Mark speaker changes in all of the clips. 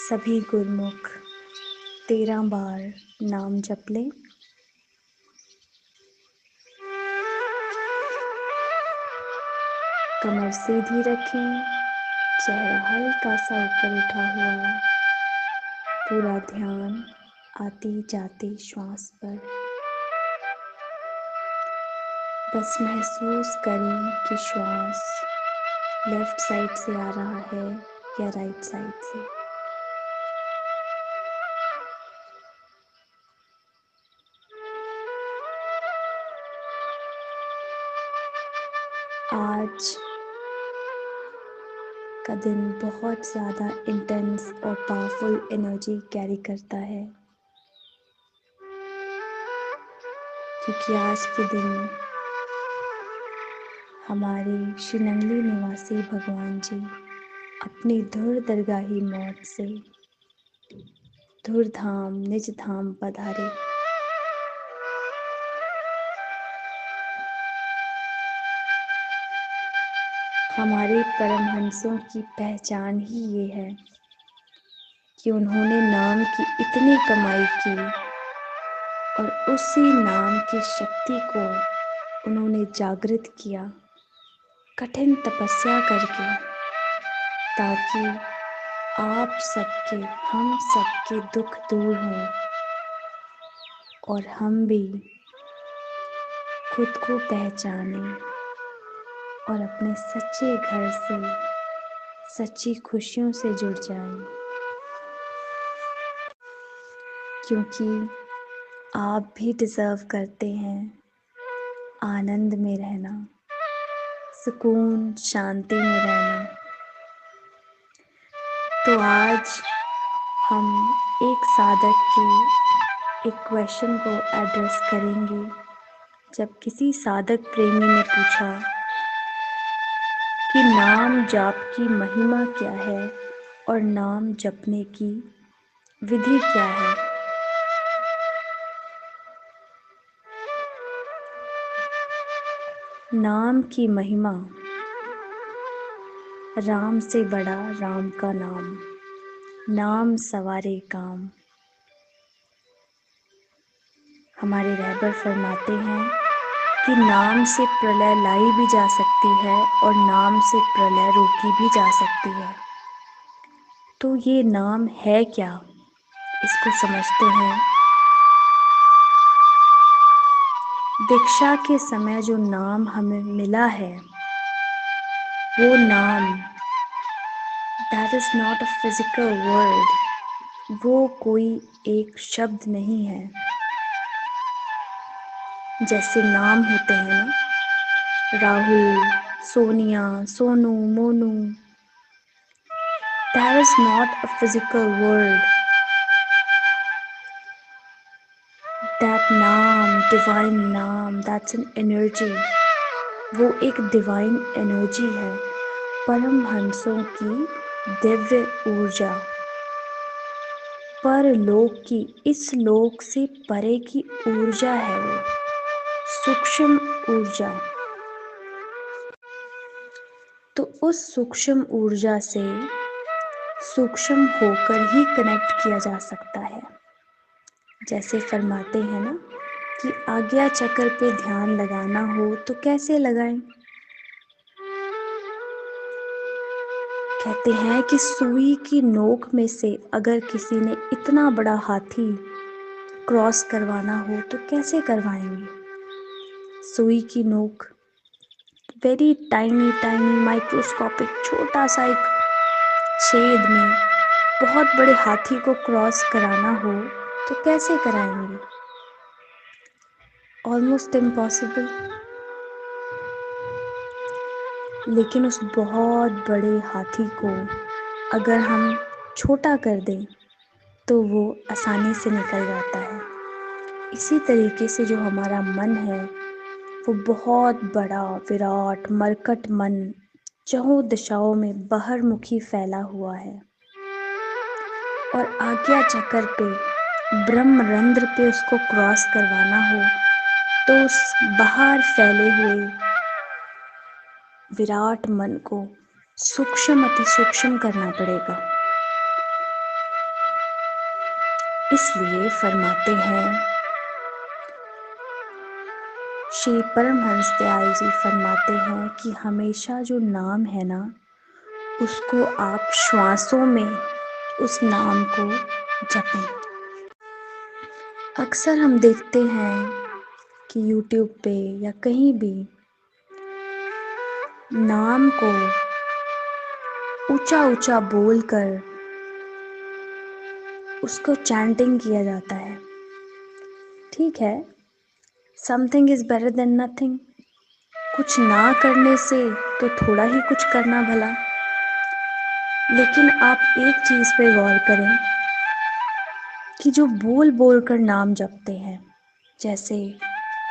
Speaker 1: सभी गुरमुख 13 बार नाम जप लें। कमर सीधी रखें, चेहरा हल्का सा ऊपर उठा हुआ, पूरा ध्यान आती जाती श्वास पर। बस महसूस करें कि श्वास लेफ्ट साइड से आ रहा है या राइट साइड से। आज का दिन बहुत ज़्यादा इंटेंस और पावरफुल एनर्जी कैरी करता है, क्योंकि आज के दिन हमारे श्रीनंगली निवासी भगवान जी अपनी धुर दरगाही मौत से धुर धाम निज धाम पधारे। हमारे परमहंसों की पहचान ही ये है कि उन्होंने नाम की इतनी कमाई की और उसी नाम की शक्ति को उन्होंने जागृत किया कठिन तपस्या करके, ताकि आप सबके हम सबके दुख दूर हों और हम भी खुद को पहचानें और अपने सच्चे घर से सच्ची खुशियों से जुड़ जाएं, क्योंकि आप भी डिज़र्व करते हैं आनंद में रहना, सुकून शांति में रहना। तो आज हम एक साधक के एक क्वेश्चन को एड्रेस करेंगे। जब किसी साधक प्रेमी ने पूछा कि नाम जाप की महिमा क्या है और नाम जपने की विधि क्या है, नाम की महिमा। राम से बड़ा राम का नाम, नाम सवारे काम। हमारे रहबर फरमाते हैं कि नाम से प्रलय लाई भी जा सकती है और नाम से प्रलय रोकी भी जा सकती है। तो ये नाम है क्या, इसको समझते हैं। दीक्षा के समय जो नाम हमें मिला है, वो नाम that is not a physical word, वो कोई एक शब्द नहीं है। जैसे नाम होते हैं ना, Rahul, Sonia, Sonu, Monu, that is not a physical word. That नाम, डिवाइन नाम, दैट्स एन एनर्जी। वो एक डिवाइन एनर्जी है, परमहंसों की दिव्य ऊर्जा, परलोक की, इस लोक से परे की ऊर्जा है वो, सूक्ष्म ऊर्जा। तो उस सूक्ष्म ऊर्जा से सूक्ष्म होकर ही कनेक्ट किया जा सकता है। जैसे फरमाते हैं ना कि आज्ञा चक्र पे ध्यान लगाना हो तो कैसे लगाएं। कहते हैं कि सुई की नोक में से अगर किसी ने इतना बड़ा हाथी क्रॉस करवाना हो तो कैसे करवाएंगे। सुई की नोक, वेरी टाइनी टाइनी माइक्रोस्कोपिक, छोटा सा एक छेद में बहुत बड़े हाथी को क्रॉस कराना हो तो कैसे कराएंगे। Almost impossible. लेकिन उस बहुत बड़े हाथी को अगर हम छोटा कर दें तो वो आसानी से निकल जाता है। इसी तरीके से जो हमारा मन है, वो बहुत बड़ा विराट मरकट मन चहुं दिशाओं में बहरमुखी फैला हुआ है, और आज्ञा चक्र पे, ब्रह्मरंध्र पे उसको क्रॉस करवाना हो तो उस बाहर फैले हुए विराट मन को सूक्ष्म अति सूक्ष्म करना पड़ेगा। इसलिए फरमाते हैं, श्री परमहंस दयाल जी फरमाते हैं कि हमेशा जो नाम है ना, उसको आप श्वासों में उस नाम को जपें। अक्सर हम देखते हैं कि YouTube पे या कहीं भी नाम को ऊंचा ऊंचा बोलकर उसको चैंटिंग किया जाता है। ठीक है, something is better than nothing. कुछ ना करने से तो थोड़ा ही कुछ करना भला। लेकिन आप एक चीज पे गौर करें कि जो बोल बोल कर नाम जपते हैं, जैसे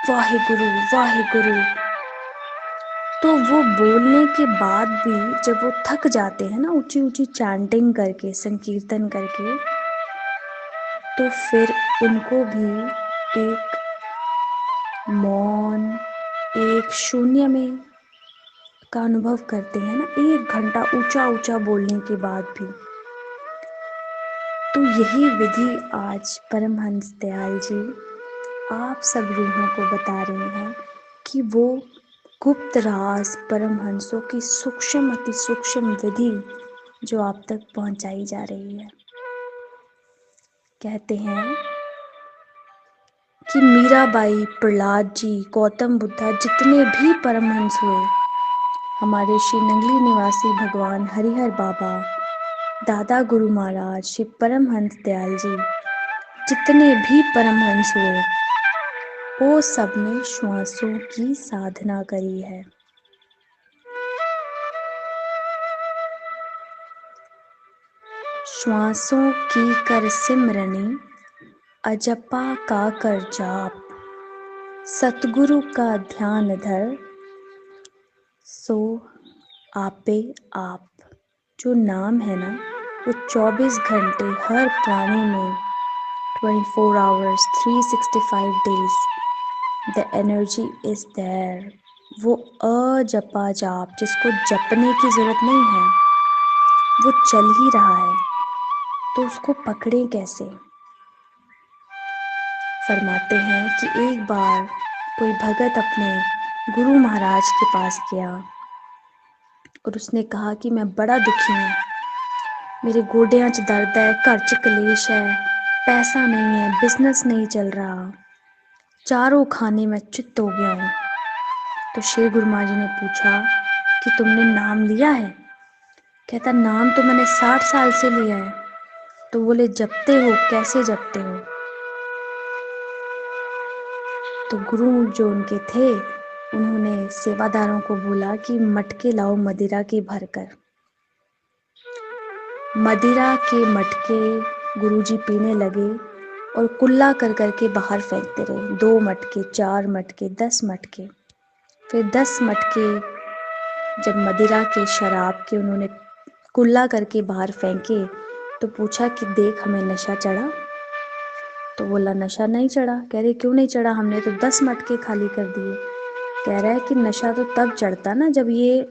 Speaker 1: वाहिगुरु वाहिगुरु, तो वो बोलने के बाद भी जब वो थक जाते हैं ना ऊंची ऊंची चैंटिंग करके, संकीर्तन करके, तो फिर उनको भी एक मौन, एक शून्य में का अनुभव करते हैं ना, 1 घंटा ऊंचा ऊंचा बोलने के बाद भी। तो यही विधि आज परमहंस दयाल जी आप सब रूहों को बता रहे हैं कि वो गुप्त राज परमहंसों की सूक्ष्म अति सूक्ष्म विधि जो आप तक पहुंचाई जा रही है। कहते हैं कि मीराबाई, प्रहलाद जी, गौतम बुद्धा, जितने भी परमहंस हुए, हमारे श्री नंगली निवासी भगवान हरिहर बाबा, दादा गुरु महाराज, श्री परमहंस दयाल जी, जितने भी परमहंस हुए, वो सबने श्वासों की साधना करी है। श्वासों की कर सिमरनी, अजपा का कर जाप, सतगुरु का ध्यान धर, सो आपे आप। जो नाम है ना, वो 24 घंटे हर प्राणी में, 24 hours 365 days, the energy is there. वो अजपा जाप, जिसको जपने की जरूरत नहीं है, वो चल ही रहा है, तो उसको पकड़ें कैसे। फरमाते हैं कि एक बार कोई भगत अपने गुरु महाराज के पास गया और उसने कहा कि मैं बड़ा दुखी हूँ, मेरे गोडियां च दर्द है, घर च कलेश है, पैसा नहीं है, बिजनेस नहीं चल रहा, चारों खाने में चित्त हो गया हूँ। तो श्री गुरु महाराज जी ने पूछा कि तुमने नाम लिया है? कहता नाम तो मैंने 60 साल से लिया है। तो बोले जपते हो, कैसे जपते हो? तो गुरु जो उनके थे, उन्होंने सेवादारों को बोला कि मटके लाओ मदिरा के भरकर। मदिरा के मटके गुरुजी पीने लगे और कुल्ला कर करके बाहर फेंकते रहे। 2 मटके, 4 मटके, 10 मटके। फिर 10 मटके जब मदिरा के शराब के उन्होंने कुल्ला करके बाहर फेंके, तो पूछा कि देख हमें नशा चढ़ा? तो बोला नशा नहीं चढ़ा। कह रहे क्यों नहीं चढ़ा? हमने तो 10 मटके खाली कर दिए। कह रहा है कि नशा तो तब चढ़ता ना जब ये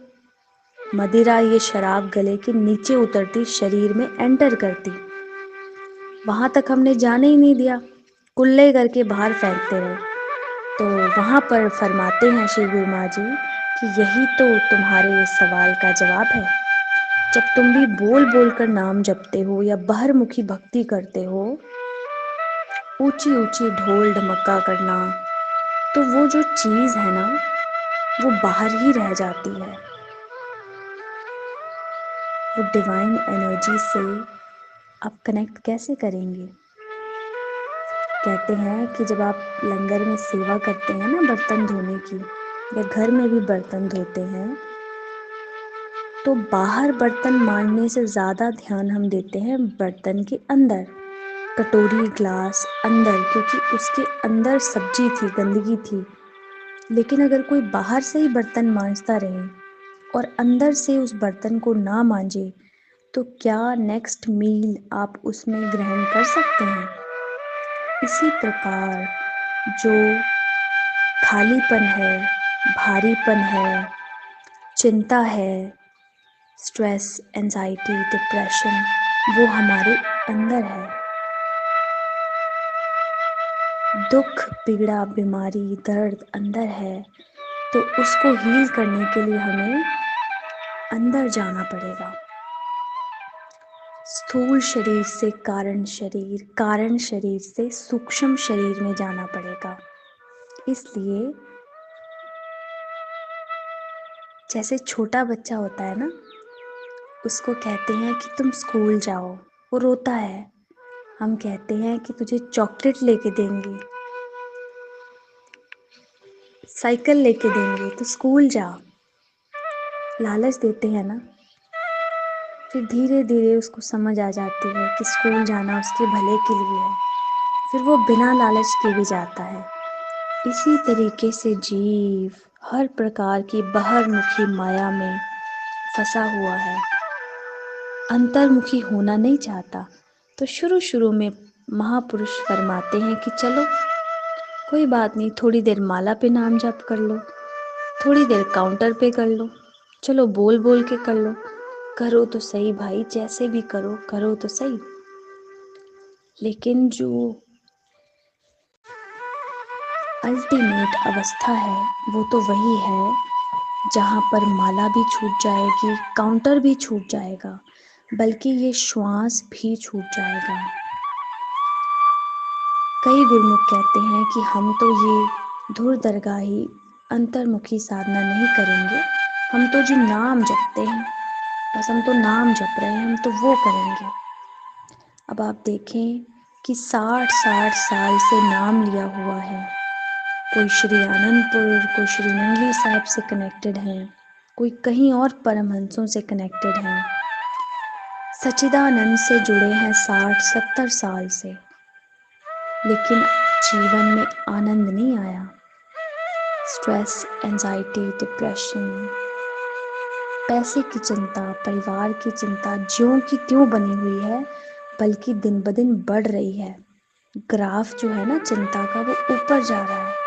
Speaker 1: मदिरा, ये शराब गले के नीचे उतरती, शरीर में एंटर करती। वहां तक हमने जाने ही नहीं दिया, कुल्ले करके बाहर फेंकते रहे। तो वहां पर फरमाते हैं श्री गुरु महाराज जी कि यही तो तुम्हारे इस सवाल का जवाब है। जब तुम भी बोल बोल कर नाम जपते हो या बहिर्मुखी भक्ति करते हो, ऊंची ऊंची ढोल ढमक्का करना, तो वो जो चीज है ना, वो बाहर ही रह जाती है। वो डिवाइन एनर्जी से आप कनेक्ट कैसे करेंगे? कहते हैं कि जब आप लंगर में सेवा करते हैं ना, बर्तन धोने की, या घर में भी बर्तन धोते हैं, तो बाहर बर्तन मांजने से ज़्यादा ध्यान हम देते हैं बर्तन के अंदर, कटोरी ग्लास अंदर, क्योंकि उसके अंदर सब्जी थी, गंदगी थी। लेकिन अगर कोई बाहर से ही बर्तन मांजता रहे और अंदर से उस बर्तन को ना मांजे, तो क्या नेक्स्ट मील आप उसमें ग्रहण कर सकते हैं? इसी प्रकार जो खालीपन है, भारीपन है, चिंता है, स्ट्रेस, एंजाइटी, डिप्रेशन, वो हमारे अंदर है। दुख, पीड़ा, बीमारी, दर्द अंदर है तो उसको हील करने के लिए हमें अंदर जाना पड़ेगा। स्थूल शरीर से कारण शरीर, कारण शरीर से सूक्ष्म शरीर में जाना पड़ेगा। इसलिए जैसे छोटा बच्चा होता है ना, उसको कहते हैं कि तुम स्कूल जाओ, वो रोता है। हम कहते हैं कि तुझे चॉकलेट लेके देंगे, साइकिल लेके देंगे, तो स्कूल जा, लालच देते हैं ना। फिर धीरे धीरे उसको समझ आ जाती है कि स्कूल जाना उसके भले के लिए है, फिर वो बिना लालच के भी जाता है। इसी तरीके से जीव हर प्रकार की बाहरमुखी माया में फंसा हुआ है, अंतर्मुखी होना नहीं चाहता। तो शुरू शुरू में महापुरुष फरमाते हैं कि चलो कोई बात नहीं, थोड़ी देर माला पे नाम जप कर लो, थोड़ी देर काउंटर पे कर लो, चलो बोल बोल के कर लो, करो तो सही भाई, जैसे भी करो, करो तो सही। लेकिन जो अल्टीमेट अवस्था है वो तो वही है जहाँ पर माला भी छूट जाएगी, काउंटर भी छूट जाएगा, बल्कि ये श्वास भी छूट जाएगा। कई गुरुमुख कहते हैं कि हम तो ये धुर दरगाही अंतर्मुखी साधना नहीं करेंगे, हम तो जी नाम जपते हैं, बस हम तो नाम जप रहे हैं, हम तो वो करेंगे। अब आप देखें कि 60-60 साल से नाम लिया हुआ है, कोई श्री आनंदपुर, कोई श्री मंगली साहिब से कनेक्टेड हैं, कोई कहीं और परमहंसों से कनेक्टेड हैं, सच्चिदानंद से जुड़े हैं 60-70 साल से, लेकिन जीवन में आनंद नहीं आया। स्ट्रेस, एंजाइटी, डिप्रेशन, पैसे की चिंता, परिवार की चिंता ज्यों की त्यों बनी हुई है, बल्कि दिन ब दिन बढ़ रही है। ग्राफ जो है ना चिंता का, वो ऊपर जा रहा है।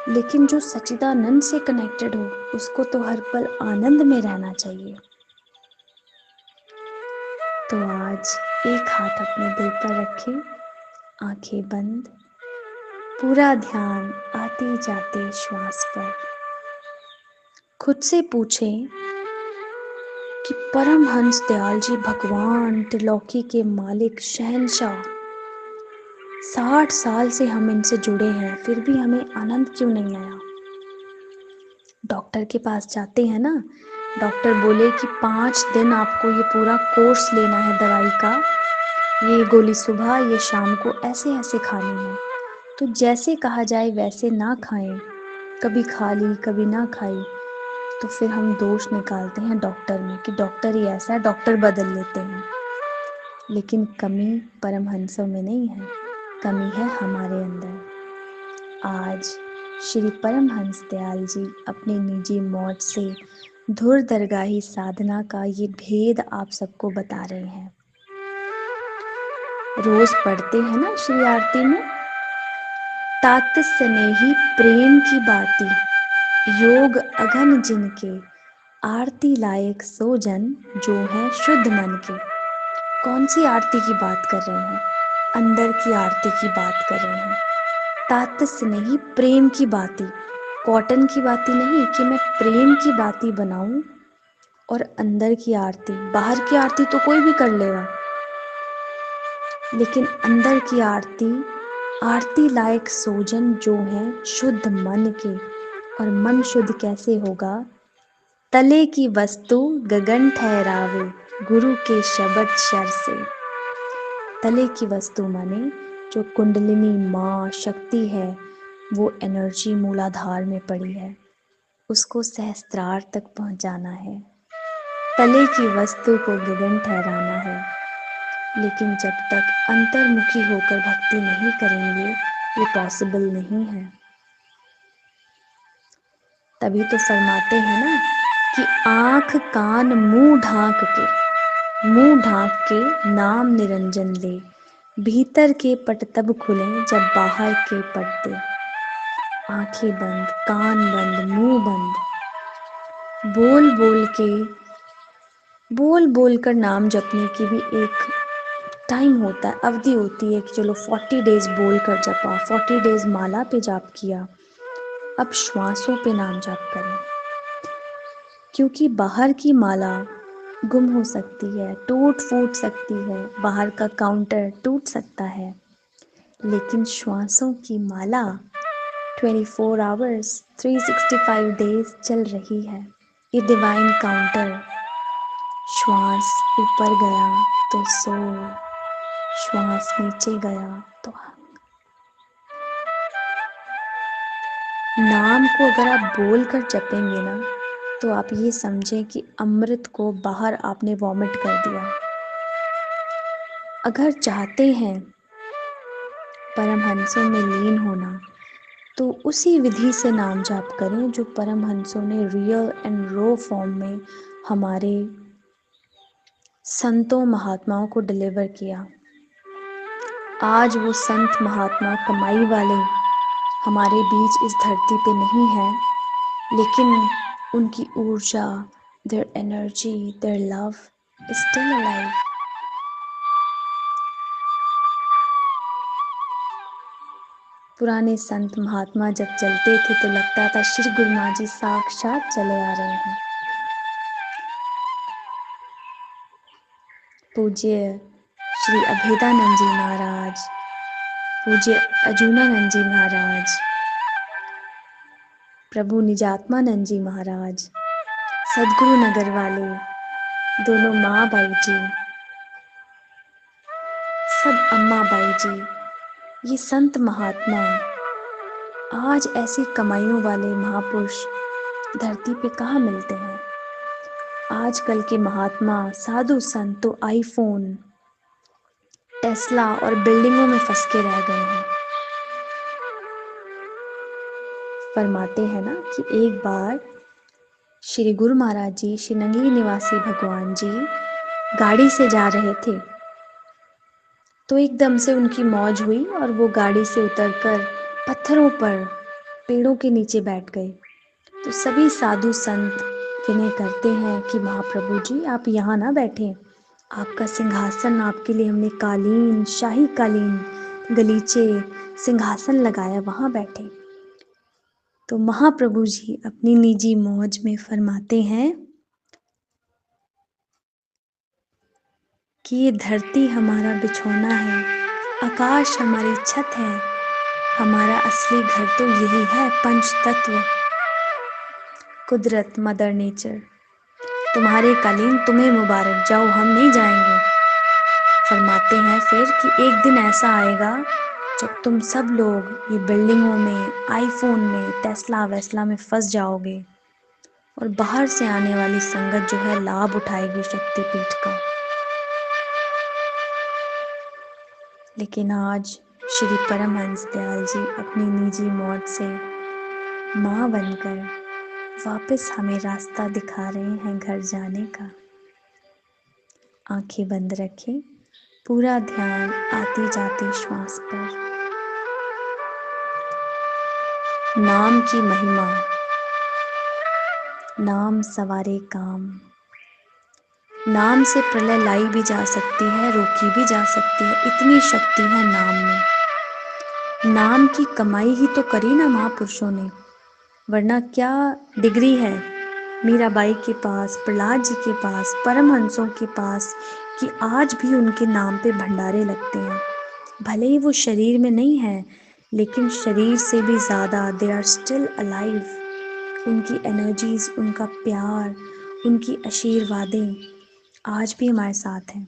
Speaker 1: लेकिन जो सच्चिदानंद से कनेक्टेड हो, उसको तो हर पल आनंद में रहना चाहिए। तो आज एक हाथ अपने दिल पर रखें, आंखें बंद, पूरा ध्यान आते जाते श्वास पर। खुद से पूछें कि परमहंस दयाल जी भगवान, त्रिलोकी के मालिक, शहंशाह, 60 साल से हम इनसे जुड़े हैं, फिर भी हमें आनंद क्यों नहीं आया। डॉक्टर के पास जाते हैं ना, डॉक्टर बोले कि 5 दिन आपको ये पूरा कोर्स लेना है दवाई का, ये गोली सुबह, ये शाम को ऐसे ऐसे खानी है। तो जैसे कहा जाए वैसे ना खाएं, कभी खा ली कभी ना खाई, तो फिर हम दोष निकालते हैं डॉक्टर में कि डॉक्टर ही ऐसा है, डॉक्टर बदल लेते हैं। लेकिन कमी परमहंसों में नहीं है, कमी है हमारे अंदर। आज श्री परमहंस दयाल जी अपनी निजी मौत से धुर दरगाही साधना का ये भेद आप सबको बता रहे हैं। रोज पढ़ते हैं ना श्री आरती में, तात स्नेही प्रेम की बाती, योग अघन जिनके, आरती लायक सो जन जो है शुद्ध मन के। कौन सी आरती की बात कर रहे हैं? अंदर की आरती की बात कर रहे हैं। तात स्नेही प्रेम की बाती, कॉटन की बाती नहीं कि मैं प्रेम की बाती बनाऊं, और अंदर की आरती, बाहर की आरती तो कोई भी कर लेगा, लेकिन अंदर की आरती, आरती लायक सोजन जो है शुद्ध मन के। और मन शुद्ध कैसे होगा? तले की वस्तु गगन ठहरावे, गुरु के शब्द शर से। तले की वस्तु माने जो कुंडलिनी माँ शक्ति है, वो एनर्जी मूलाधार में पड़ी है, उसको सहस्त्रार तक पहुंचाना है। तले की वस्तु को गगन ठहराना है। लेकिन जब तक अंतर्मुखी होकर भक्ति नहीं करेंगे, ये पॉसिबल नहीं है। तभी तो फरमाते हैं ना कि आंख कान मुंह ढांक के नाम निरंजन ले, भीतर के पट तब खुले जब बाहर के पट दे। आंखें बंद, कान बंद, मुंह बंद, बोल बोल कर नाम जपने की भी एक टाइम होता है, अवधि होती है कि चलो 40 डेज बोल कर जपा, 40 डेज माला पे जाप किया, अब श्वासों पे नाम जाप करें। क्योंकि बाहर की माला गुम हो सकती है, टूट फूट सकती है, बाहर का काउंटर टूट सकता है, लेकिन श्वासों की माला 24 आवर्स 365 डेज चल रही है। ये डिवाइन काउंटर, श्वास ऊपर गया तो सो, श्वास नीचे गया तो हंग। नाम को अगर आप बोल कर जपेंगे ना, तो आप ये समझें कि अमृत को बाहर आपने वॉमिट कर दिया। अगर चाहते हैं परमहंसों में लीन होना, तो उसी विधि से नाम जाप करें जो परमहंसों ने रियल एंड रॉ फॉर्म में हमारे संतों महात्माओं को डिलीवर किया। आज वो संत महात्मा कमाई वाले हमारे बीच इस धरती पे नहीं है, लेकिन उनकी ऊर्जा, their energy, their love is still alive. पुराने संत महात्मा जब चलते थे तो लगता था श्री गुरु महाराज जी साक्षात चले आ रहे हैं। पूज्य श्री अभेदानंद जी महाराज, पूज्य अजूनानंद जी महाराज, प्रभु निजात्मानंद जी महाराज, सदगुरु नगर वाले, दोनों माँ बाई जी, सब अम्मा बाई जी, ये संत महात्मा आज ऐसी कमाइयों वाले महापुरुष धरती पे कहाँ मिलते हैं। आजकल के महात्मा साधु संत तो आईफोन, टेस्ला और बिल्डिंगों में फंस के रह गए हैं। फरमाते हैं ना कि एक बार श्री गुरु महाराज जी, श्री नंगली निवासी भगवान जी गाड़ी से जा रहे थे, तो एकदम से उनकी मौज हुई और वो गाड़ी से उतरकर पत्थरों पर, पेड़ों के नीचे बैठ गए। तो सभी साधु संत विनय करते हैं कि महाप्रभु जी आप यहाँ ना बैठें, आपका सिंहासन, आपके लिए हमने कालीन, शाही कालीन, गलीचे, सिंहासन लगाया, वहाँ बैठे। तो महाप्रभु जी अपनी निजी मौज में फरमाते हैं कि ये धरती हमारा बिछौना है, आकाश हमारी छत है, हमारा असली घर तो यही है, पंच तत्व, कुदरत, मदर नेचर। तुम्हारे कालीन तुम्हें मुबारक, जाओ हम नहीं जाएंगे। फरमाते हैं फिर कि एक दिन ऐसा आएगा जब तुम सब लोग ये बिल्डिंगों में, आईफोन में, टेस्ला वेस्ला में फंस जाओगे और बाहर से आने वाली संगत जो है लाभ उठाएगी शक्तिपीठ का। लेकिन आज श्री परमहंस दयाल जी अपनी निजी मौत से माँ बनकर वापस हमें रास्ता दिखा रहे हैं घर जाने का। आंखें बंद रखें, पूरा ध्यान आती जाती श्वास पर। नाम की महिमा, नाम सवारे काम। नाम से प्रलय लाई भी जा सकती है, रोकी भी जा सकती है, इतनी शक्ति है नाम में। नाम की कमाई ही तो करी ना महापुरुषों ने, वरना क्या डिग्री है मीराबाई के पास, प्रहलाद जी के पास, परमहंसों के पास, कि आज भी उनके नाम पे भंडारे लगते हैं। भले ही वो शरीर में नहीं है, लेकिन शरीर से भी ज़्यादा दे आर स्टिल अलाइव। उनकी एनर्जीज, उनका प्यार, उनकी आशीर्वादें आज भी हमारे साथ हैं।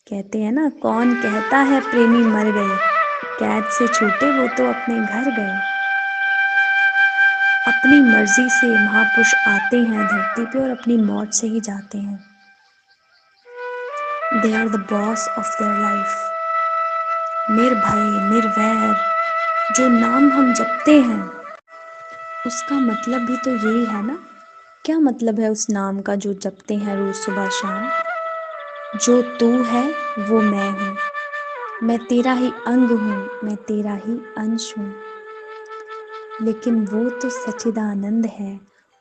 Speaker 1: कहते हैं ना, कौन कहता है प्रेमी मर गए, कैद से छूटे वो तो अपने घर गए। अपनी मर्जी से महापुरुष आते हैं धरती पे और अपनी मौत से ही जाते हैं। They are the boss of their life. निर्भय, निर्वैर जो नाम हम जपते हैं, उसका मतलब भी तो यही है ना। क्या मतलब है उस नाम का जो जपते हैं रोज सुबह शाम? जो तू है वो मैं हूँ, मैं तेरा ही अंग हूँ, मैं तेरा ही अंश हूँ। लेकिन वो तो सच्चिदानंद है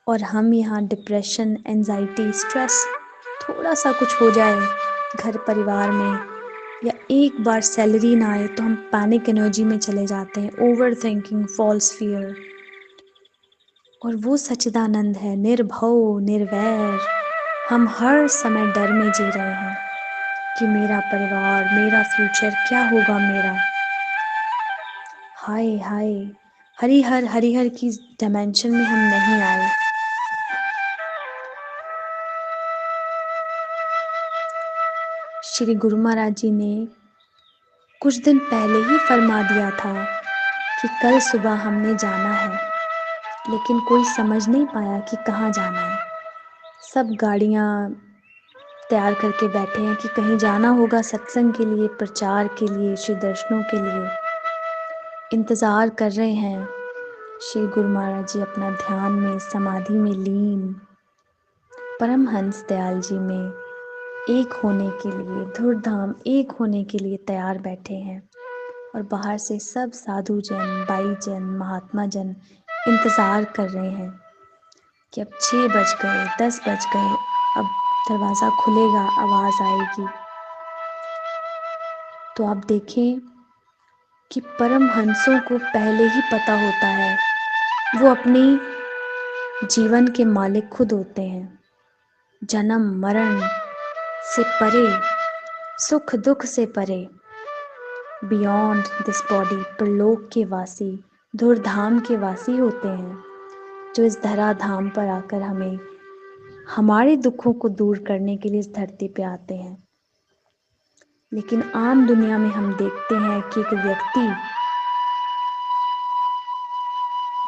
Speaker 1: और हम यहाँ डिप्रेशन, एंजाइटी, स्ट्रेस, थोड़ा सा कुछ हो जाए, घर परिवार में, या एक बार सैलरी ना आए तो हम पैनिक एनर्जी में चले जाते हैं, ओवर थिंकिंग, फॉल्स फियर। और वो सच्चिदानंद है, निर्भव, निर्वैर। हम हर समय डर में जी रहे हैं कि मेरा परिवार, मेरा फ्यूचर क्या होगा मेरा। हाय हाय, हरिहर हरिहर की डायमेंशन में हम नहीं आए। श्री गुरु महाराज जी ने कुछ दिन पहले ही फरमा दिया था कि कल सुबह हमने जाना है, लेकिन कोई समझ नहीं पाया कि कहाँ जाना है। सब गाड़ियाँ तैयार करके बैठे हैं कि कहीं जाना होगा सत्संग के लिए, प्रचार के लिए, श्री दर्शनों के लिए। इंतज़ार कर रहे हैं। श्री गुरु महाराज जी अपना ध्यान में, समाधि में लीन, परमहंस दयाल जी में एक होने के लिए, धूर्धाम एक होने के लिए तैयार बैठे हैं। और बाहर से सब साधु जन, बाई जन, महात्मा जन इंतज़ार कर रहे हैं कि अब 6 बज गए, 10 बज गए, अब दरवाज़ा खुलेगा, आवाज़ आएगी। तो आप देखें कि परमहंसों को पहले ही पता होता है, वो अपनी जीवन के मालिक खुद होते हैं। जन्म मरण से परे, सुख दुख से परे, बियॉन्ड दिस बॉडी, परलोक के वासी, धुरधाम के वासी होते हैं, जो इस धरा धाम पर आकर हमें हमारे दुखों को दूर करने के लिए इस धरती पे आते हैं। लेकिन आम दुनिया में हम देखते हैं कि एक व्यक्ति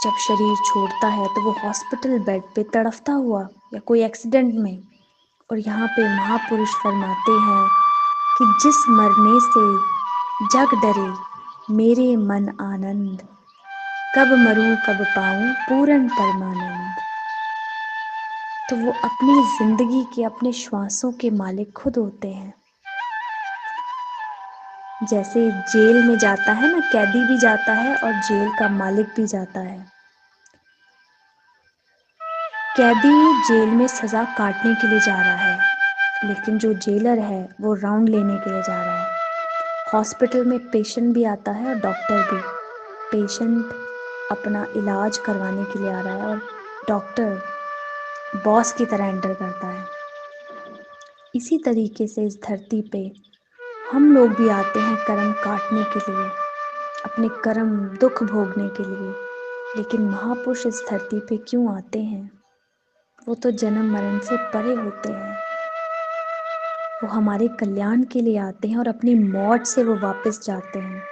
Speaker 1: जब शरीर छोड़ता है तो वो हॉस्पिटल बेड पे तड़फता हुआ, या कोई एक्सीडेंट में। और यहाँ पे महापुरुष फरमाते हैं कि जिस मरने से जग डरे, मेरे मन आनंद, कब मरूं कब पाऊं पूर्ण परमानंद। तो वो अपनी जिंदगी के, अपने श्वासों के मालिक खुद होते हैं। जैसे जेल में जाता है ना, कैदी भी जाता है और जेल का मालिक भी जाता है। कैदी जेल में सजा काटने के लिए जा रहा है, लेकिन जो जेलर है वो राउंड लेने के लिए जा रहा है। हॉस्पिटल में पेशेंट भी आता है और डॉक्टर भी। पेशेंट अपना इलाज करवाने के लिए आ रहा है और डॉक्टर बॉस की तरह एंटर करता है। इसी तरीके से इस धरती पे हम लोग भी आते हैं कर्म काटने के लिए, अपने कर्म दुख भोगने के लिए। लेकिन महापुरुष इस धरती पे क्यों आते हैं? वो तो जन्म मरण से परे होते हैं। वो हमारे कल्याण के लिए आते हैं और अपनी मौत से वो वापस जाते हैं।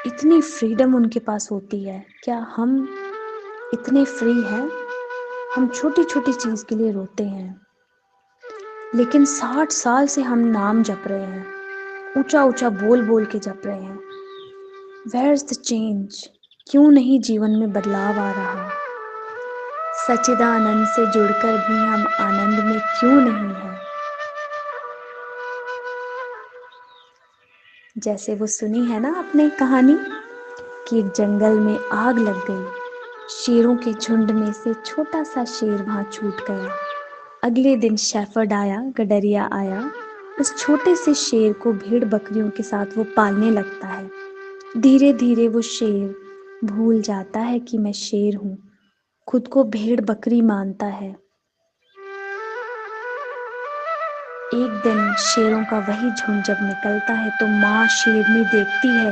Speaker 1: इतनी फ्रीडम उनके पास होती है। क्या हम इतने फ्री हैं? हम छोटी छोटी चीज के लिए रोते हैं, लेकिन 60 साल से हम नाम जप रहे हैं, ऊंचा ऊंचा बोल बोल के जप रहे हैं। Where is the change? क्यों नहीं जीवन में बदलाव आ रहा? सच्चिदानंद से जुड़कर भी हम आनंद में क्यों नहीं हैं? जैसे वो सुनी है ना आपने कहानी कि एक जंगल में आग लग गई, शेरों के झुंड में से छोटा सा शेर वहां छूट गया। अगले दिन शेफर्ड आया, गडरिया आया। उस छोटे से शेर को भेड़ बकरियों के साथ वो पालने लगता है। धीरे धीरे वो शेर भूल जाता है कि मैं शेर हूं, खुद को भेड़ बकरी मानता है। एक दिन शेरों का वही झुंड जब निकलता है तो माँ शेरनी देखती है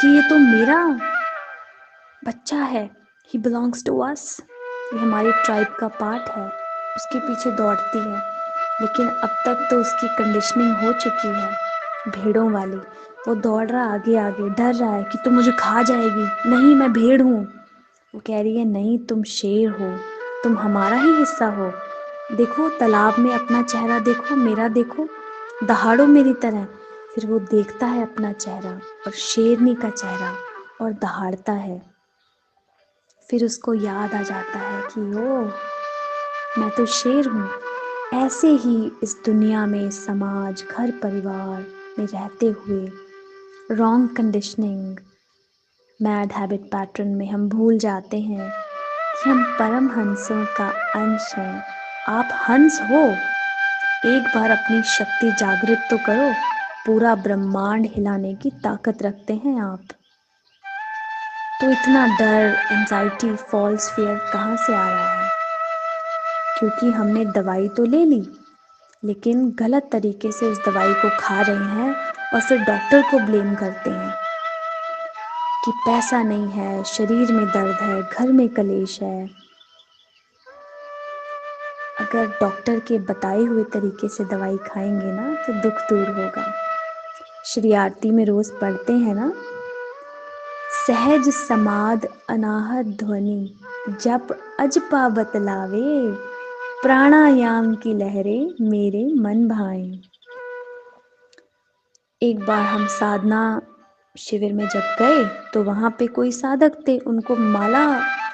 Speaker 1: कि ये तो मेरा बच्चा है, ही बिलोंग्स टू अस, ये हमारी ट्राइब का पार्ट है। उसके पीछे दौड़ती है, लेकिन अब तक तो उसकी कंडीशनिंग हो चुकी है भेड़ों वाली। वो दौड़ रहा आगे आगे, डर रहा है कि तुम मुझे खा जाएगी। नहीं, मैं भेड़ हूँ। वो कह रही है नहीं, तुम शेर हो, तुम हमारा ही हिस्सा हो। देखो तालाब में अपना चेहरा देखो, मेरा देखो, दहाड़ो मेरी तरह। फिर वो देखता है अपना चेहरा और शेरनी का चेहरा और दहाड़ता है। फिर उसको याद आ जाता है कि ओ, मैं तो शेर हूँ। ऐसे ही इस दुनिया में, समाज, घर परिवार में रहते हुए wrong conditioning, mad habit pattern में हम भूल जाते हैं कि हम परम हंसों का अंश हैं। आप हंस हो, एक बार अपनी शक्ति जागृत तो करो, पूरा ब्रह्मांड हिलाने की ताकत रखते हैं आप। तो इतना डर, एंजाइटी, फॉल्स फियर कहाँ से आ रहा है? क्योंकि हमने दवाई तो ले ली, लेकिन गलत तरीके से उस दवाई को खा रहे हैं और फिर डॉक्टर को ब्लेम करते हैं कि पैसा नहीं है, शरीर में दर्द है, घर में कलेश है। अगर डॉक्टर के बताए हुए तरीके से दवाई खाएंगे ना तो दुख दूर होगा। श्री आरती में रोज पढ़ते हैं ना, सहज समाध अनाहत ध्वनि जप अजपा बतलावे, प्राणायाम की लहरें मेरे मन भाएं। एक बार हम साधना शिविर में जब गए तो वहाँ पे कोई साधक थे, उनको माला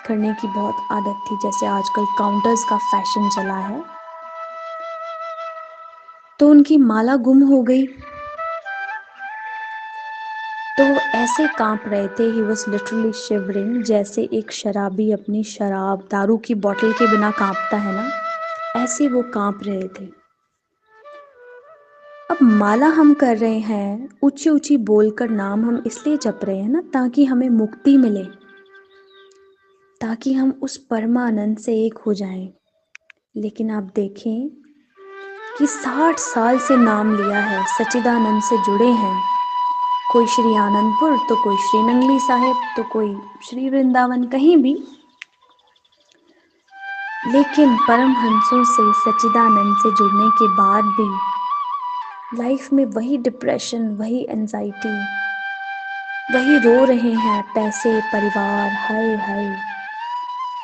Speaker 1: करने की बहुत आदत थी, जैसे आजकल काउंटर्स का फैशन चला है। तो उनकी माला गुम हो गई, तो वो ऐसे कांप रहे थे, ही वॉज लिटरली शिवरिंग, जैसे एक शराबी अपनी शराब दारू की बोतल के बिना कांपता है ना, ऐसे वो कांप रहे थे। अब माला हम कर रहे हैं, ऊंची ऊंची बोलकर नाम हम इसलिए जप रहे हैं ना, ताकि हमें मुक्ति मिले, ताकि हम उस परमानंद से एक हो जाएं। लेकिन आप देखें कि 60 साल से नाम लिया है, सच्चिदानंद से जुड़े हैं, कोई श्री आनंदपुर तो कोई श्री नंगली साहिब तो कोई श्री वृंदावन, कहीं भी, लेकिन परमहंसों से, सच्चिदानंद से जुड़ने के बाद भी लाइफ में वही डिप्रेशन, वही एंजाइटी, वही रो रहे हैं, पैसे, परिवार, हाय हाय।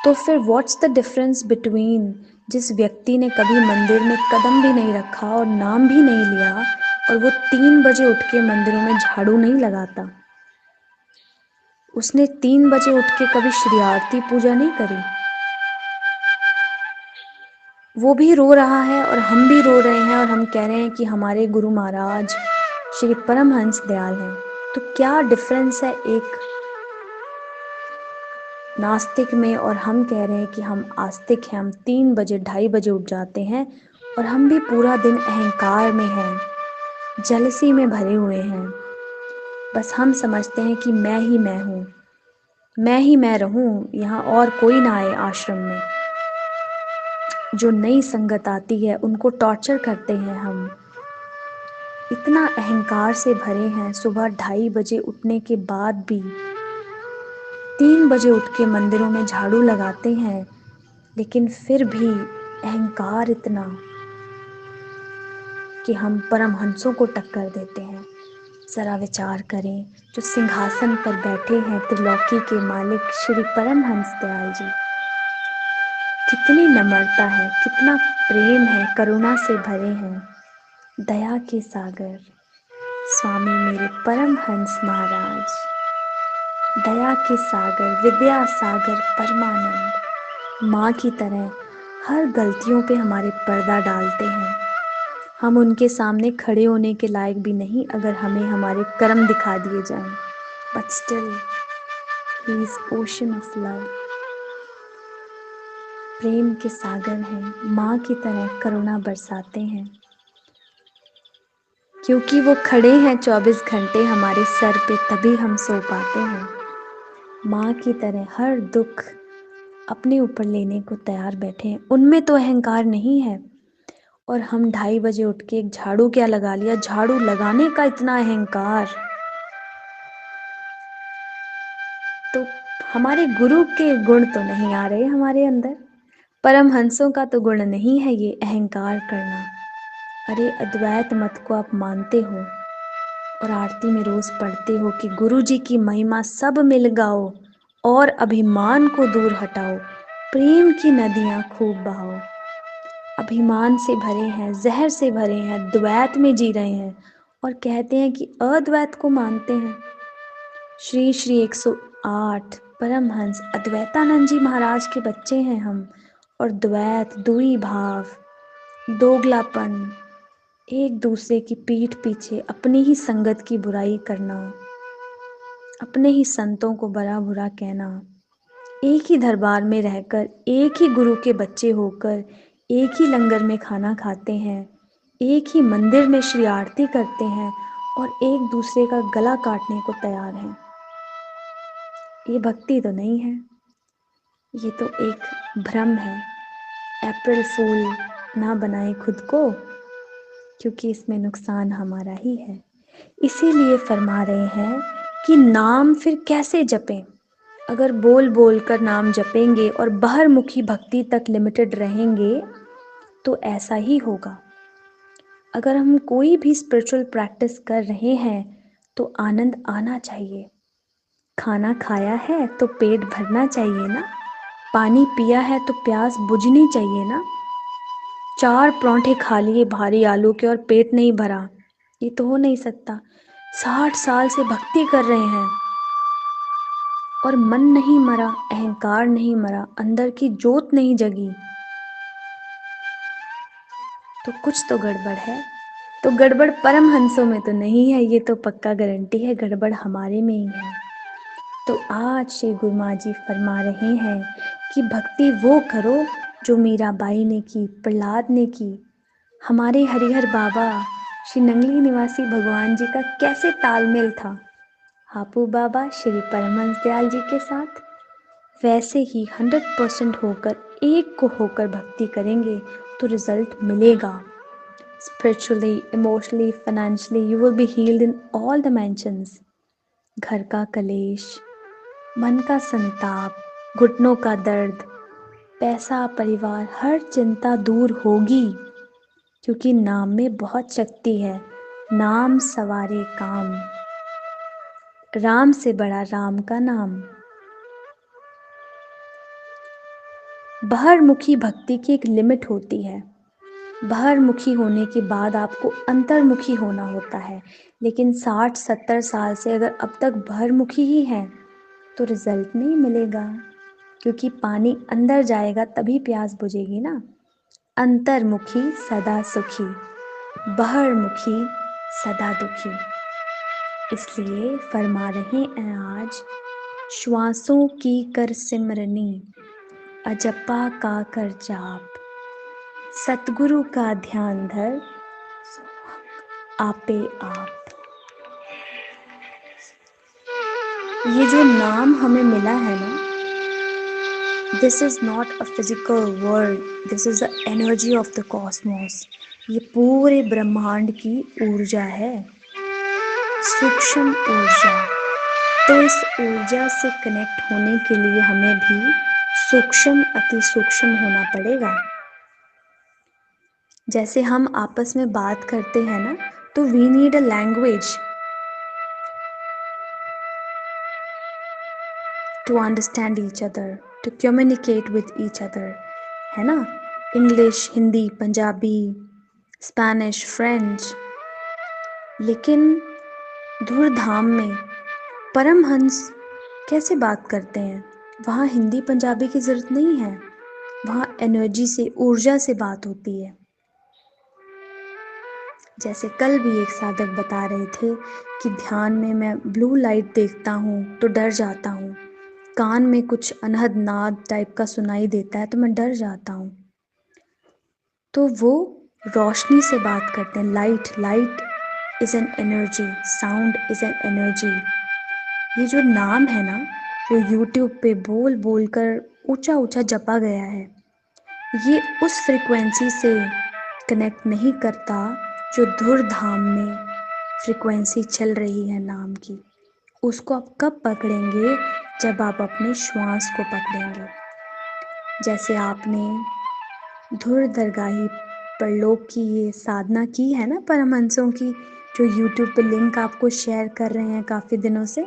Speaker 1: तो फिर व्हाट्स द डिफरेंस बिटवीन जिस व्यक्ति ने कभी मंदिर में कदम भी नहीं रखा और नाम भी नहीं लिया, और वो 3 बजे उठ के मंदिरों में झाड़ू नहीं लगाता, उसने 3 बजे उठ के कभी श्री आरती पूजा नहीं करी, वो भी रो रहा है और हम भी रो रहे हैं, और हम कह रहे हैं कि हमारे गुरु महाराज श्री परमहंस दयाल हैं। तो क्या डिफरेंस है एक नास्तिक में, और हम कह रहे हैं कि हम आस्तिक हैं, हम 3 बजे 2:30 बजे उठ जाते हैं, और हम भी पूरा दिन अहंकार में हैं, जलसी में भरे हुए हैं। बस हम समझते हैं कि मैं ही मैं हूँ, मैं ही मैं रहूँ, यहाँ और कोई ना आए आश्रम में। जो नई संगत आती है उनको टॉर्चर करते हैं हम, इतना अहंकार से भरे हैं। सुबह 2:30 बजे उठने के बाद भी 3 बजे उठ के मंदिरों में झाड़ू लगाते हैं, लेकिन फिर भी अहंकार इतना कि हम परमहंसों को टक्कर देते हैं। जरा विचार करें, जो सिंहासन पर बैठे हैं त्रिलोकी के मालिक श्री परमहंस दयाल जी, कितनी नम्रता है, कितना प्रेम है, करुणा से भरे हैं, दया के सागर स्वामी मेरे परमहंस महाराज, दया के सागर, विद्या सागर, परमानंद। माँ की तरह हर गलतियों पे हमारे पर्दा डालते हैं। हम उनके सामने खड़े होने के लायक भी नहीं अगर हमें हमारे कर्म दिखा दिए जाएं, but still he is ocean of love. प्रेम के सागर हैं, माँ की तरह करुणा बरसाते हैं, क्योंकि वो खड़े हैं 24 घंटे हमारे सर पे, तभी हम सो पाते हैं। माँ की तरह हर दुख अपने ऊपर लेने को तैयार बैठे हैं, उनमें तो अहंकार नहीं है। और हम 2:30 बजे उठ के एक झाड़ू क्या लगा लिया, झाड़ू लगाने का इतना अहंकार। तो हमारे गुरु के गुण तो नहीं आ रहे हमारे अंदर, परमहंसों का तो गुण नहीं है ये अहंकार करना। अरे अद्वैत मत को आप मानते हो और आरती में रोज पढ़ते हो कि गुरु जी की महिमा सब मिल गाओ और अभिमान को दूर हटाओ, प्रेम की नदियां खूब बहाओ। अभिमान से भरे हैं, जहर से भरे हैं, द्वैत में जी रहे हैं और कहते हैं कि अद्वैत को मानते हैं। श्री श्री 108 परमहंस अद्वैतानंद जी महाराज के बच्चे हैं हम, और द्वैत, दुई भाव, दोगलापन, एक दूसरे की पीठ पीछे अपनी ही संगत की बुराई करना, अपने ही संतों को बड़ा बुरा कहना, एक ही दरबार में रहकर, एक ही गुरु के बच्चे होकर एक ही लंगर में खाना खाते हैं, एक ही मंदिर में श्री आरती करते हैं और एक दूसरे का गला काटने को तैयार हैं। ये भक्ति तो नहीं है, ये तो एक भ्रम है। अप्रैल फूल ना बनाए खुद को, क्योंकि इसमें नुकसान हमारा ही है। इसीलिए फरमा रहे हैं कि नाम फिर कैसे जपें। अगर बोल बोल कर नाम जपेंगे और बाहरमुखी भक्ति तक लिमिटेड रहेंगे तो ऐसा ही होगा। अगर हम कोई भी स्पिरिचुअल प्रैक्टिस कर रहे हैं तो आनंद आना चाहिए। खाना खाया है तो पेट भरना चाहिए ना, पानी पिया है तो प्यास बुझनी चाहिए ना। 4 परांठे खा लिए भारी आलू के और पेट नहीं भरा, ये तो हो नहीं सकता। 60 साल से भक्ति कर रहे हैं और मन नहीं मरा, अहंकार नहीं मरा, अंदर की जोत नहीं जगी, तो कुछ तो गड़बड़ है। तो गड़बड़ परमहंसों में तो नहीं है, ये तो पक्का गारंटी है, गड़बड़ हमारे में ही है। तो आज श्री गुरु माँ जी फरमा रहे हैं कि भक्ति वो करो जो मीराबाई ने की, प्रहलाद ने की। हमारे हरिहर बाबा श्री नंगली निवासी भगवान जी का कैसे तालमेल था हापू बाबा श्री परमहंस दयाल जी के साथ, वैसे ही 100% होकर, एक को होकर भक्ति करेंगे तो रिजल्ट मिलेगा। Spiritually, emotionally, financially you will be healed in all dimensions. घर का कलेश, मन का संताप, घुटनों का दर्द, पैसा, परिवार, हर चिंता दूर होगी, क्योंकि नाम में बहुत शक्ति है। नाम सवारे काम, राम से बड़ा राम का नाम। बाहरमुखी भक्ति की एक लिमिट होती है। बाहरमुखी होने के बाद आपको अंतर्मुखी होना होता है, लेकिन 60-70 साल से अगर अब तक बाहरमुखी ही है तो रिजल्ट नहीं मिलेगा, क्योंकि पानी अंदर जाएगा तभी प्यास बुझेगी ना। अंतर्मुखी सदा सुखी, बाहरमुखी सदा दुखी। इसलिए फरमा रहे हैं आज, श्वासों की कर सिमरनी, अजपा का कर जाप, सतगुरु का ध्यान धर, आपे आप। ये जो नाम हमें मिला है ना, this is not a physical world, this is the energy of the Cosmos. ये पूरे ब्रह्मांड की ऊर्जा है, सूक्ष्म ऊर्जा। तो इस ऊर्जा से कनेक्ट होने के लिए हमें भी सूक्ष्म, अति सूक्ष्म होना पड़ेगा। जैसे हम आपस में बात करते हैं ना, तो we need a language to understand each other, to communicate with each other, है ना। English, Hindi, Punjabi, Spanish, French. लेकिन धूर्धाम में परमहंस कैसे बात करते हैं? वहाँ हिंदी पंजाबी की ज़रूरत नहीं है, वहाँ एनर्जी से, ऊर्जा से बात होती है। जैसे कल भी एक साधक बता रहे थे कि ध्यान में मैं ब्लू लाइट देखता हूँ तो डर जाता हूँ, कान में कुछ अनहद नाद टाइप का सुनाई देता है तो मैं डर जाता हूँ। तो वो रोशनी से बात करते हैं। Light is an energy, sound is an energy. ये जो नाम है ना, जो यूट्यूब पे बोल बोल कर ऊंचा ऊंचा जपा गया है, ये उस फ्रिक्वेंसी से कनेक्ट नहीं करता जो धुरधाम में फ्रिक्वेंसी चल रही है नाम की। उसको आप कब पकड़ेंगे? जब आप अपने श्वास को पकड़ेंगे। जैसे आपने धुर दरगाही परलोक की ये साधना की है ना परमहंसों की, जो यूट्यूब पे लिंक आपको शेयर कर रहे हैं काफ़ी दिनों से,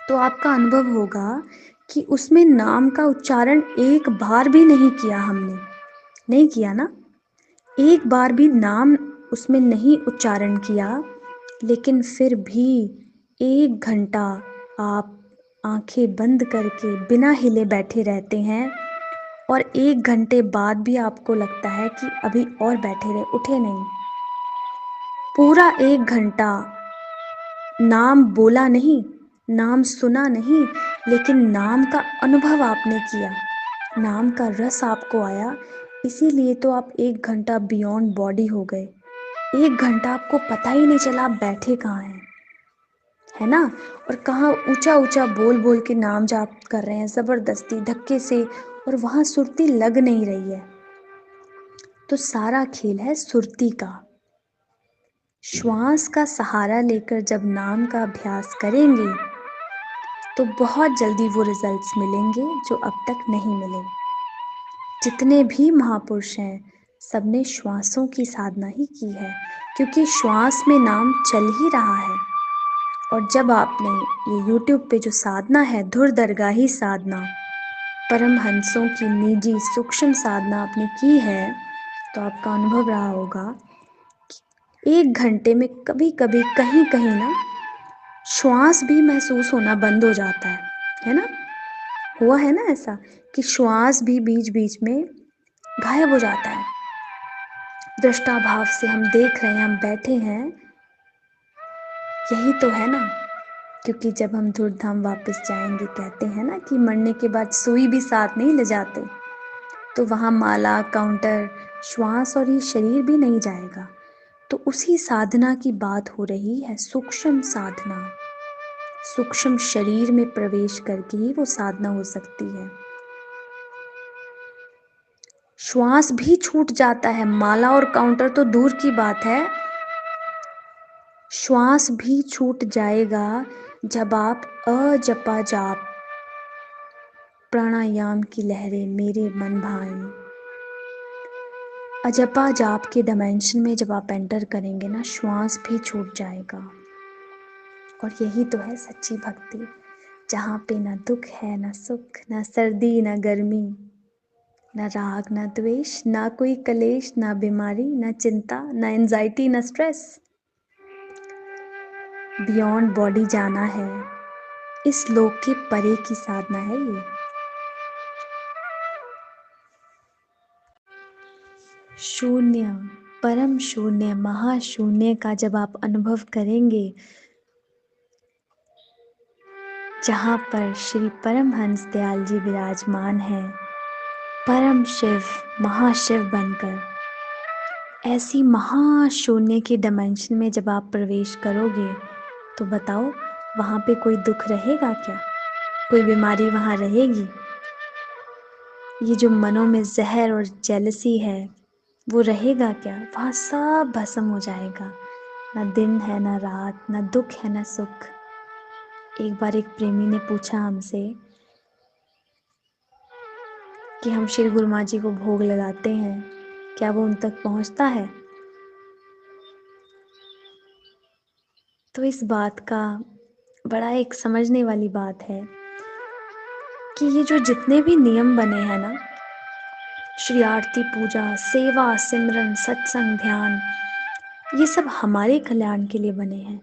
Speaker 1: तो आपका अनुभव होगा कि उसमें नाम का उच्चारण एक बार भी नहीं किया हमने, नहीं किया ना, एक बार भी नाम उसमें नहीं उच्चारण किया, लेकिन फिर भी 1 घंटा आप आंखें बंद करके बिना हिले बैठे रहते हैं और 1 घंटे बाद भी आपको लगता है कि अभी और बैठे रहे, उठे नहीं। पूरा 1 घंटा नाम बोला नहीं, नाम सुना नहीं, लेकिन नाम का अनुभव आपने किया, नाम का रस आपको आया, इसीलिए तो आप 1 घंटा बियॉन्ड बॉडी हो गए। 1 घंटा आपको पता ही नहीं चला आप बैठे कहाँ हैं, है ना? और कहाँ ऊँचा-ऊँचा बोल-बोल के नाम जाप कर रहे हैं ज़बरदस्ती, धक्के से, और वहाँ सुरती लग नहीं रही है। तो सारा खेल है सुरती का। श्वास का सहारा लेकर जब नाम का अभ्यास करेंगे, तो बहुत जल्दी वो रिजल्ट्स मिलेंगे जो अब तक नहीं मिले। जितने भी महापुरुष हैं, सबने श्वासों की साधना ही की है, क्योंकि श्वास में नाम चल ही रहा है। और जब आपने ये YouTube पे जो साधना है, धुर दरगाही साधना, परमहंसों की निजी सूक्ष्म साधना आपने की है, तो आपका अनुभव रहा होगा कि 1 घंटे में कभी-कभी कहीं-कहीं ना श्वास भी महसूस होना बंद हो जाता है ना? हुआ है ना ऐसा कि श्वास भी बीच-बीच में गायब हो जाता है। दृष्टाभाव से हम देख रहे हैं, हम बैठे हैं, यही तो है ना। क्योंकि जब हम धूमधाम वापस जाएंगे, कहते हैं ना कि मरने के बाद सुई भी साथ नहीं ले जाते, तो वहाँ माला, काउंटर, श्वास और ये शरीर भी नहीं जाएगा। तो उसी साधना की बात हो रही है, सूक्ष्म साधना। सूक्ष्म शरीर में प्रवेश करके ही वो साधना हो सकती है। श्वास भी छूट जाता है, माला और काउंटर तो दूर की बात है, श्वास भी छूट जाएगा जब आप अजपा जाप, प्राणायाम की लहरें मेरे मन भाएं। अजपा जाप के डायमेंशन में जब आप एंटर करेंगे ना, श्वास भी छूट जाएगा। और यही तो है सच्ची भक्ति, जहाँ पे ना दुख है, ना सुख, ना सर्दी, ना गर्मी, ना राग, ना द्वेष, ना कोई कलेश, ना बीमारी, ना चिंता, ना एंजाइटी, ना स्ट्रेस। बियॉन्ड बॉडी जाना है, इस लोक के परे की साधना है ये। शून्य, परम शून्य, महाशून्य का जब आप अनुभव करेंगे, जहाँ पर श्री परमहंस दयाल जी विराजमान हैं, परम शिव, महाशिव बनकर, ऐसी महाशून्य के डायमेंशन में जब आप प्रवेश करोगे, तो बताओ वहाँ पे कोई दुख रहेगा क्या? कोई बीमारी वहाँ रहेगी? ये जो मनों में जहर और जेलसी है, वो रहेगा क्या? वहाँ सब भस्म हो जाएगा। ना दिन है, ना रात, ना दुख है, ना सुख। एक बार एक प्रेमी ने पूछा हमसे कि हम श्री गुरु माँ जी को भोग लगाते हैं, क्या वो उन तक पहुँचता है? तो इस बात का बड़ा एक समझने वाली बात है कि ये जो जितने भी नियम बने हैं ना, श्री आरती, पूजा, सेवा, सिमरन, सत्संग, ध्यान, ये सब हमारे कल्याण के लिए बने हैं।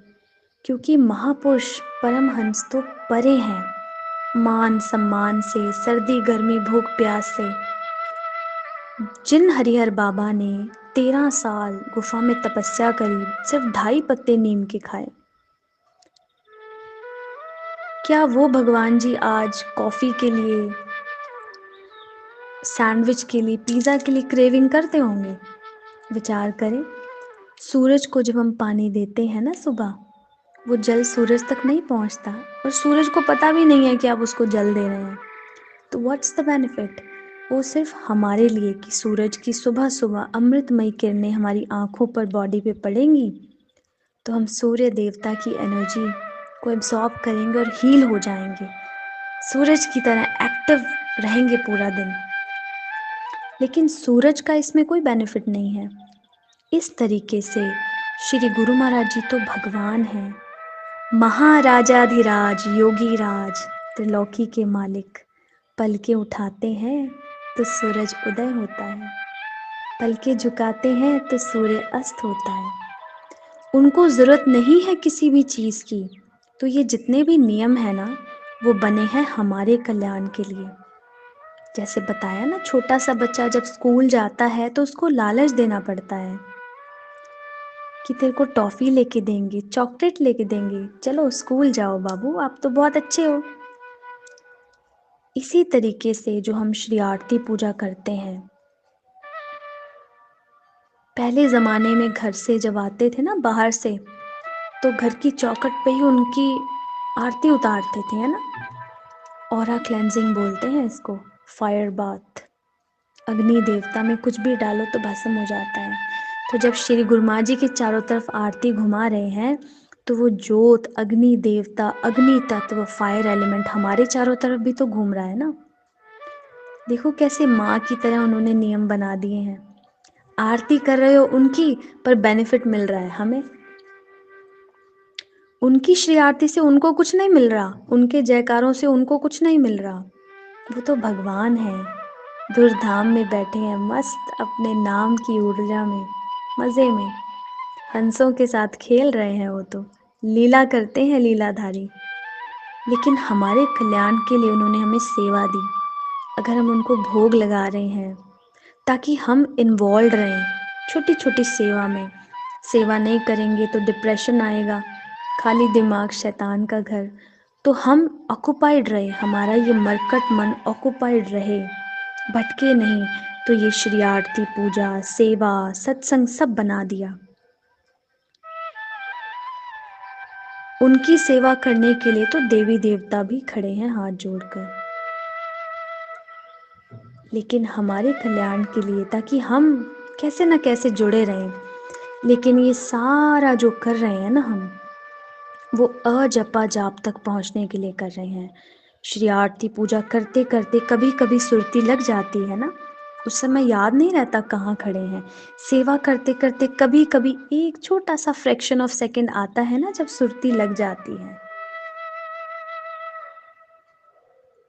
Speaker 1: क्योंकि महापुरुष परमहंस तो परे हैं, मान सम्मान से, सर्दी गर्मी भूख प्यास से। जिन हरिहर बाबा ने 13 साल गुफा में तपस्या करी, सिर्फ 2.5 पत्ते नीम के खाए, क्या वो भगवान जी आज कॉफी के लिए, सैंडविच के लिए, पिज्जा के लिए क्रेविंग करते होंगे? विचार करें, सूरज को जब हम पानी देते हैं ना सुबह, वो जल सूरज तक नहीं पहुंचता, और सूरज को पता भी नहीं है कि आप उसको जल दे रहे हैं। तो व्हाट्स द बेनिफिट? वो सिर्फ हमारे लिए कि सूरज की सुबह सुबह अमृतमयी किरणें हमारी आंखों पर, बॉडी पे पड़ेंगी, तो हम सूर्य देवता की एनर्जी को एब्सॉर्ब करेंगे और हील हो जाएंगे, सूरज की तरह एक्टिव रहेंगे पूरा दिन। लेकिन सूरज का इसमें कोई बेनिफिट नहीं है। इस तरीके से श्री गुरु महाराज जी तो भगवान हैं, महाराजाधिराज, योगी राज, त्रिलोकी के मालिक। पलके उठाते हैं तो सूरज उदय होता है, पलके झुकाते हैं तो सूर्य अस्त होता है। उनको जरूरत नहीं है किसी भी चीज की। तो ये जितने भी नियम है ना, वो बने हैं हमारे कल्याण के लिए। जैसे बताया ना, छोटा सा बच्चा जब स्कूल जाता है तो उसको लालच देना पड़ता है कि तेरे को टॉफी लेके देंगे, चॉकलेट लेके देंगे, चलो स्कूल जाओ बाबू, आप तो बहुत अच्छे हो। इसी तरीके से जो हम श्री आरती पूजा करते हैं, पहले ज़माने में घर से जब आते थे ना बाहर से, तो घर की चौखट पे ही उनकी आरती उतारते थे, है ना? ऑरा क्लेंजिंग बोलते हैं इसको, फायर बाथ। अग्नि देवता में कुछ भी डालो तो भस्म हो जाता है। तो जब श्री गुरु माँ जी के चारों तरफ आरती घुमा रहे हैं, तो वो ज्योत, अग्नि देवता, अग्नि तत्व, फायर एलिमेंट हमारे चारों तरफ भी तो घूम रहा है ना। देखो कैसे माँ की तरह उन्होंने नियम बना दिए हैं। आरती कर रहे हो उनकी, पर बेनिफिट मिल रहा है हमें। उनकी श्री आरती से उनको कुछ नहीं मिल रहा, उनके जयकारों से उनको कुछ नहीं मिल रहा। वो तो भगवान है, धूर्धाम में बैठे हैं, मस्त अपने नाम की ऊर्जा में, मजे में, हंसों के साथ खेल रहे हैं। वो तो लीला करते हैं, लीलाधारी। लेकिन हमारे कल्याण के लिए उन्होंने हमें सेवा दी। अगर हम उनको भोग लगा रहे हैं ताकि हम इन्वॉल्व रहें छोटी छोटी सेवा में। सेवा नहीं करेंगे तो डिप्रेशन आएगा, खाली दिमाग शैतान का घर। तो हम ऑक्युपाइड रहे, हमारा ये मरकट मन ऑक्युपाइड रहे, भटके नहीं। तो ये श्री आरती, पूजा, सेवा, सत्संग सब बना दिया। उनकी सेवा करने के लिए तो देवी देवता भी खड़े हैं हाथ जोड़कर, लेकिन हमारे कल्याण के लिए, ताकि हम कैसे न कैसे जुड़े रहें। लेकिन ये सारा जो कर रहे हैं ना हम, वो अजपा जाप तक पहुंचने के लिए कर रहे हैं। श्री आरती पूजा करते करते कभी कभी सुरती लग जाती है ना, उस समय याद नहीं रहता कहाँ खड़े हैं। सेवा करते करते कभी कभी एक छोटा सा फ्रैक्शन ऑफ सेकंड आता है ना, जब सुरती लग जाती है।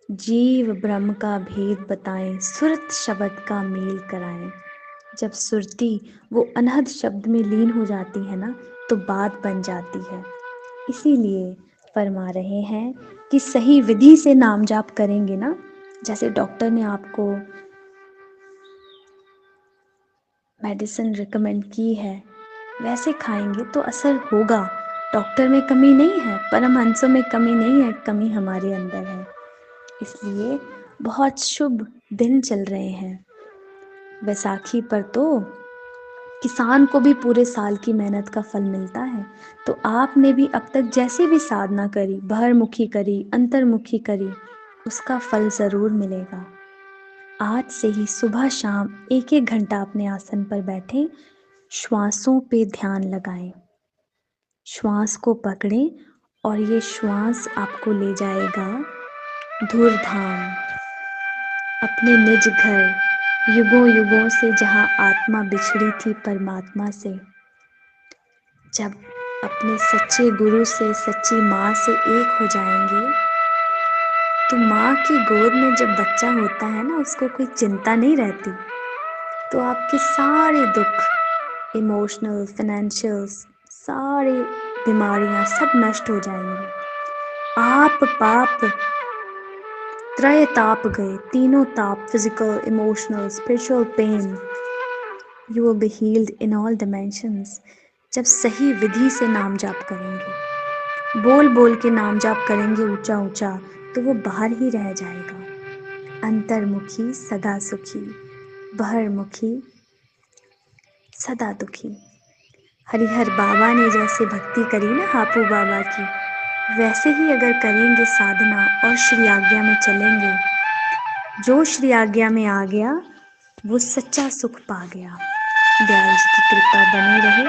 Speaker 1: जीव ब्रह्म का भेद बताएं, सुरत शब्द का मेल कराएं। जब सुरती वो अनहद शब्द में लीन हो जाती है ना, तो बात बन जाती है। इसीलिए फरमा रहे हैं कि सही विधि से नाम जाप करेंगे ना, जैसे डॉक्टर ने आपको मेडिसिन रिकमेंड की है, वैसे खाएंगे तो असर होगा। डॉक्टर में कमी नहीं है, परमहंसों में कमी नहीं है, कमी हमारे अंदर है। इसलिए बहुत शुभ दिन चल रहे हैं। वैसाखी पर तो किसान को भी पूरे साल की मेहनत का फल मिलता है। तो आपने भी अब तक जैसे भी साधना करी, बहिर्मुखी करी, अंतर्मुखी करी, उसका फल जरूर मिलेगा। आज से ही सुबह शाम एक एक घंटा अपने आसन पर बैठें, श्वासों पे ध्यान लगाएं, श्वास को पकड़ें और ये श्वास आपको ले जाएगा धूर्धाम, अपने निज घर, युगों युगों से जहाँ आत्मा बिछड़ी थी परमात्मा से। जब अपने सच्चे गुरु से, सच्ची माँ से एक हो जाएंगे, तो माँ की गोद में जब बच्चा होता है ना, उसको कोई चिंता नहीं रहती। तो आपके सारे दुख, इमोशनल, फाइनेंशियल, सारी बीमारियां सब नष्ट हो जाएंगी। आप पाप त्रय ताप गए, तीनों ताप, physical, emotional, spiritual pain, you will be healed in all dimensions. जब सही विधि से नाम जाप करेंगे, बोल बोल के नाम जाप करेंगे ऊंचा ऊंचा, तो वो बाहर ही रह जाएगा। अंतर्मुखी सदा सुखी, बहिर्मुखी सदा दुखी। हरिहर बाबा ने जैसे भक्ति करी ना हापू बाबा की, वैसे ही अगर करेंगे साधना और श्री आज्ञा में चलेंगे, जो श्री आज्ञा में आ गया वो सच्चा सुख पा गया। दयाल जी की कृपा बनी रहे।